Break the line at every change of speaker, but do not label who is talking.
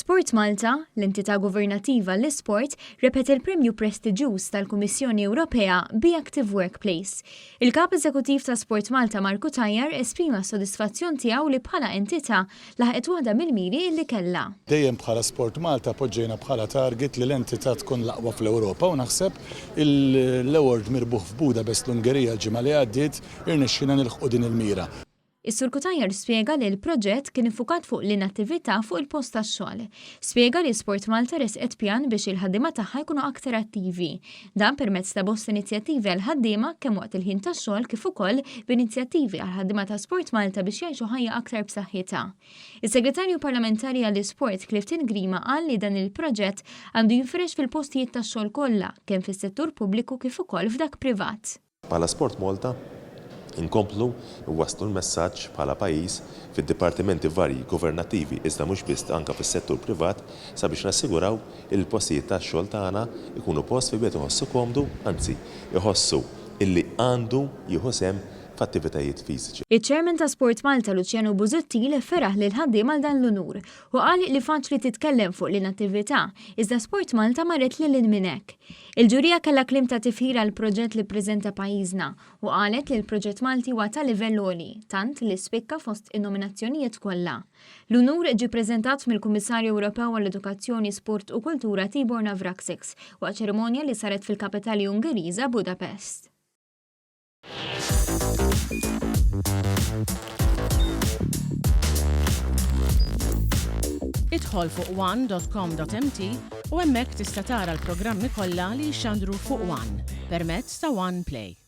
Sport Malta, l-entità governattiva l-isport, repet il-premju prestiġjuż tal-Kummissjoni Ewropea Be Active Workplace. Il-kap eżekutiv ta' Sport Malta Marku Tajjar esprima s-sodisfazzjon tiegħu li bħala entità laħqet waħda mill-miri li kellha.
Dejjem bħala Sport Malta poġġejna bħala target li l-entità tkun l-aqwa fl-Ewropa u naħseb l-award mirbuħ f'Budapest l-Ungerija l-ġimgħa li għaddiet irnexxina nilħqu din il-mira.
Is-Sur Tajjar spjega li l-proġett kien ifukat fuq l-inattività fuq il-post tax-xogħol. Spjega li Sport Malta resqet pjan biex il-ħaddiema tagħha jkunu aktar attivi. Dan permezz ta' bosta inizjattivi għal ħaddiema kemm waqt il-ħin tax-xogħol kif ukoll b'inizjattivi għal ħaddiema ta' Sport Malta biex jgħixu ħajja aktar b'saħħitha. Is-Segretarju Parlamentari għall-Isport Clifton Grima qal li dan il-proġett għandu jinfresh fil-postijiet tax-xogħol kollha kemm fis-settur pubbliku kif ukoll f'dak privat.
Bħala Sport Malta inkomplu waslu l-messaġġ bħala pajjiż fid-dipartimenti varji governattivi iżda mhux biss anke fis-settur privat sabiex nassiguraw il-postijiet tax-xogħol tagħna ikunu post fi bejt iħossu komdu, anzi iħossu illi għandu jieħu sehem f'attivitajiet fiżiċi.
Iċ-Chairman ta' Sport Malta Luciano Busuttil feraħ lil ħaddiem għal dan l-unur u qal li faċli titkellem fuq l-inattività iżda Sport Malta marret lil minn hekk. Il-ġurija kellha kliem ta' tifħir għal proġett li ppreżenta pajjiżna u qalet li l-proġett Malti huwa ta' livell għoli, tant li spikka fost in-nominazzjonijiet kollha. L-unur ġie ppreżentat mill-Kummissarju Ewropew għall-Edukazzjoni, Sport u Kultura Tibor Navracsics waqt ċerimonja li saret fil-kapitali Ungeriża Budapest.
Idħol fuq one.com.mt u hemmhekk tista' tara l-programmi kollha li jxandru fuq One permezz ta' One Play.